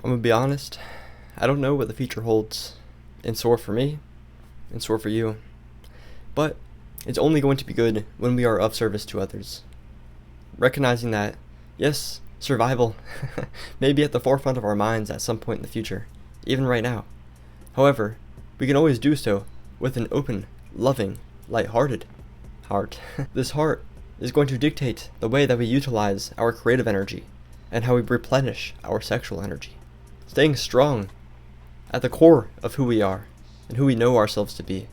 I'm gonna be honest, I don't know what the future holds in store for me, in store for you, but it's only going to be good when we are of service to others. Recognizing that, yes, survival may be at the forefront of our minds at some point in the future, even right now. However, we can always do so with an open, loving, light-hearted heart. This heart is going to dictate the way that we utilize our creative energy and how we replenish our sexual energy. Staying strong at the core of who we are and who we know ourselves to be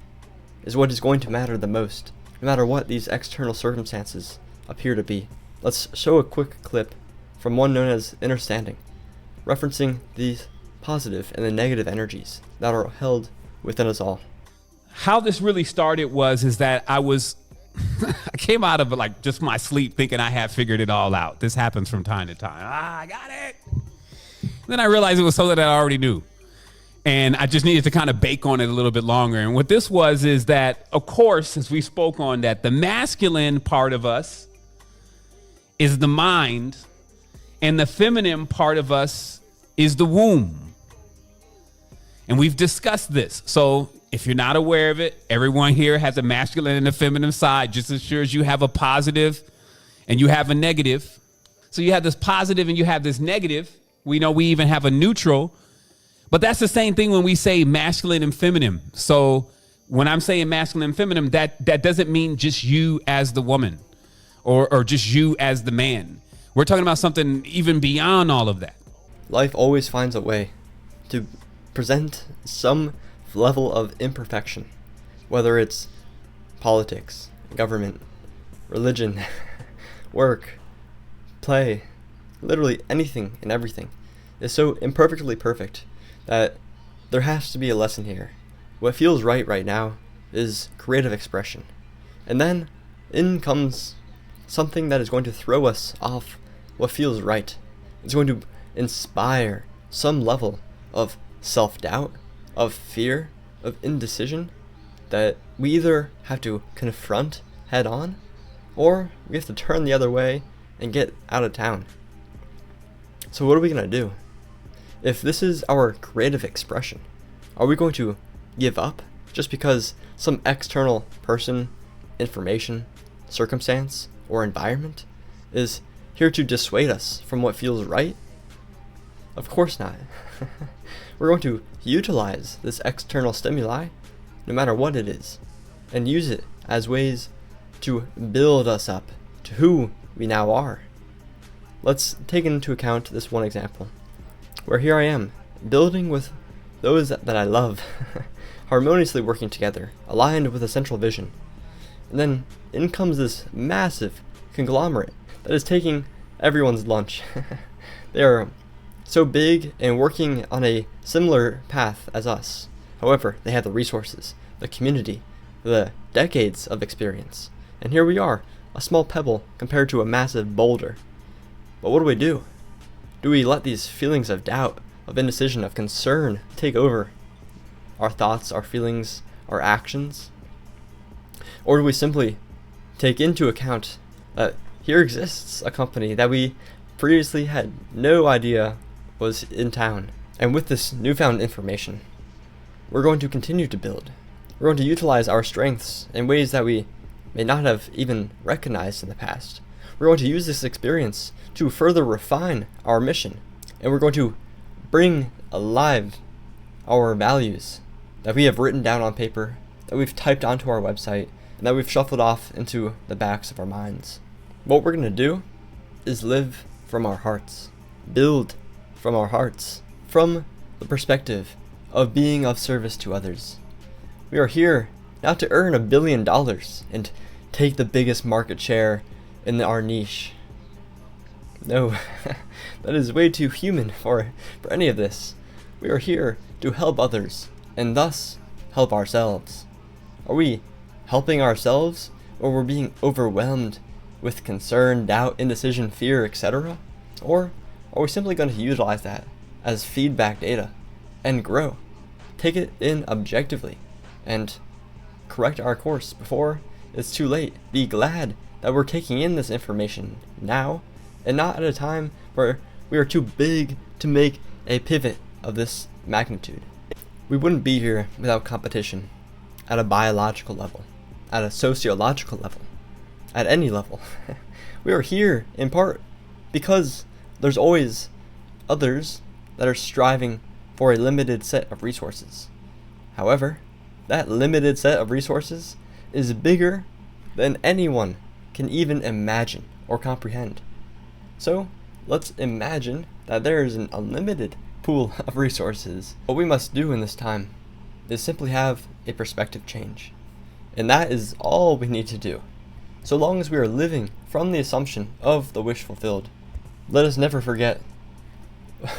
is what is going to matter the most, no matter what these external circumstances appear to be. Let's show a quick clip from one known as Inner Standing, referencing the positive and the negative energies that are held within us all. How this really started is that I came out of like just my sleep thinking I had figured it all out. This happens from time to time. I got it. Then I realized it was something that I already knew. And I just needed to kind of bake on it a little bit longer. And what this is that, of course, as we spoke on that, the masculine part of us is the mind, and the feminine part of us is the womb. And we've discussed this. So if you're not aware of it, everyone here has a masculine and a feminine side, just as sure as you have a positive and you have a negative. So you have this positive and you have this negative. We know we even have a neutral, but that's the same thing when we say masculine and feminine. So when I'm saying masculine and feminine, that doesn't mean just you as the woman or just you as the man. We're talking about something even beyond all of that. Life always finds a way to present some level of imperfection, whether it's politics, government, religion, work, play, literally anything and everything is so imperfectly perfect that there has to be a lesson here. What feels right now is creative expression. And then in comes something that is going to throw us off what feels right. It's going to inspire some level of self-doubt, of fear, of indecision that we either have to confront head on or we have to turn the other way and get out of town. So what are we going to do? If this is our creative expression, are we going to give up just because some external person, information, circumstance, or environment is here to dissuade us from what feels right? Of course not. We're going to utilize this external stimuli, no matter what it is, and use it as ways to build us up to who we now are. Let's take into account this one example, where here I am, building with those that I love, harmoniously working together, aligned with a central vision. And then in comes this massive conglomerate that is taking everyone's lunch. They are so big and working on a similar path as us. However, they have the resources, the community, the decades of experience. And here we are, a small pebble compared to a massive boulder. But what do? Do we let these feelings of doubt, of indecision, of concern take over our thoughts, our feelings, our actions? Or do we simply take into account that here exists a company that we previously had no idea was in town? And with this newfound information, we're going to continue to build. We're going to utilize our strengths in ways that we may not have even recognized in the past. We're going to use this experience to further refine our mission, and we're going to bring alive our values that we have written down on paper, that we've typed onto our website, and that we've shuffled off into the backs of our minds. What we're going to do is live from our hearts, build from our hearts, from the perspective of being of service to others. We are here not to earn $1 billion and take the biggest market share in our niche. No, that is way too human for any of this. We are here to help others and thus help ourselves. Are we helping ourselves, or we're being overwhelmed with concern, doubt, indecision, fear, etc.? Or are we simply going to utilize that as feedback data and grow? Take it in objectively and correct our course before it's too late. Be glad that we're taking in this information now and not at a time where we are too big to make a pivot of this magnitude. We wouldn't be here without competition at a biological level, at a sociological level, at any level. We are here in part because there's always others that are striving for a limited set of resources. However, that limited set of resources is bigger than anyone can even imagine or comprehend. So, let's imagine that there is an unlimited pool of resources. What we must do in this time is simply have a perspective change. And that is all we need to do. So long as we are living from the assumption of the wish fulfilled, let us never forget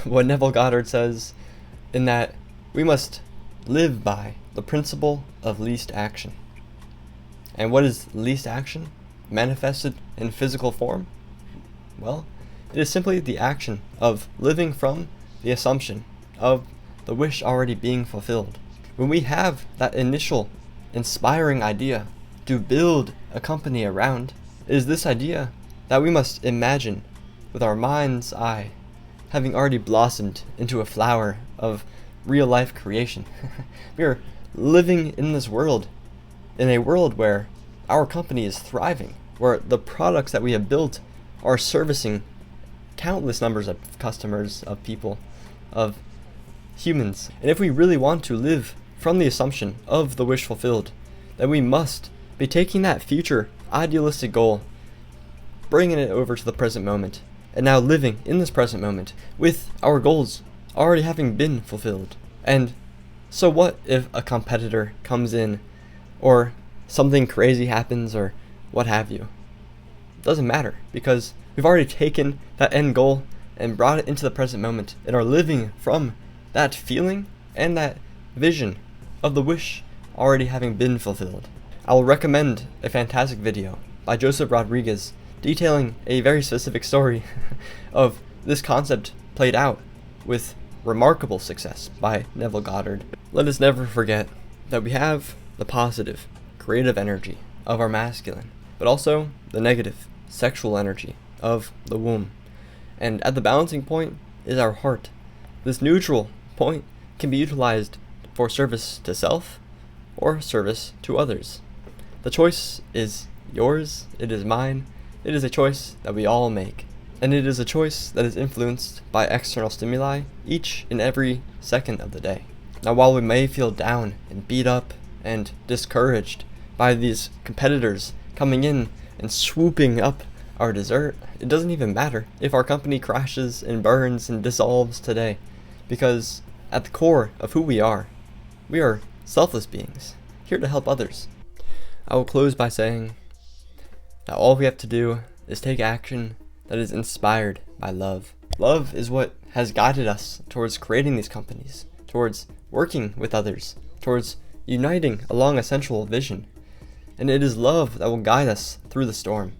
what Neville Goddard says, in that we must live by the principle of least action. And what is least action manifested in physical form? Well, it is simply the action of living from the assumption of the wish already being fulfilled. When we have that initial inspiring idea to build a company around, it is this idea that we must imagine with our mind's eye having already blossomed into a flower of real life creation. We are living in this world, in a world where our company is thriving, where the products that we have built are servicing countless numbers of customers, of people, of humans. And if we really want to live from the assumption of the wish fulfilled, then we must be taking that future idealistic goal, bringing it over to the present moment, and now living in this present moment with our goals already having been fulfilled. And so what if a competitor comes in, or something crazy happens, or what have you? It doesn't matter, because we've already taken that end goal and brought it into the present moment and are living from that feeling and that vision of the wish already having been fulfilled. I will recommend a fantastic video by Joseph Rodriguez detailing a very specific story of this concept played out with remarkable success by Neville Goddard. Let us never forget that we have the positive, creative energy of our masculine, but also the negative, sexual energy of the womb. And at the balancing point is our heart. This neutral point can be utilized for service to self or service to others. The choice is yours, it is mine, it is a choice that we all make. And it is a choice that is influenced by external stimuli each and every second of the day. Now, while we may feel down and beat up and discouraged by these competitors coming in and swooping up our dessert, it doesn't even matter if our company crashes and burns and dissolves today, because at the core of who we are selfless beings, here to help others. I will close by saying that all we have to do is take action that is inspired by love. Love is what has guided us towards creating these companies, towards working with others, towards uniting along a central vision. And it is love that will guide us through the storm.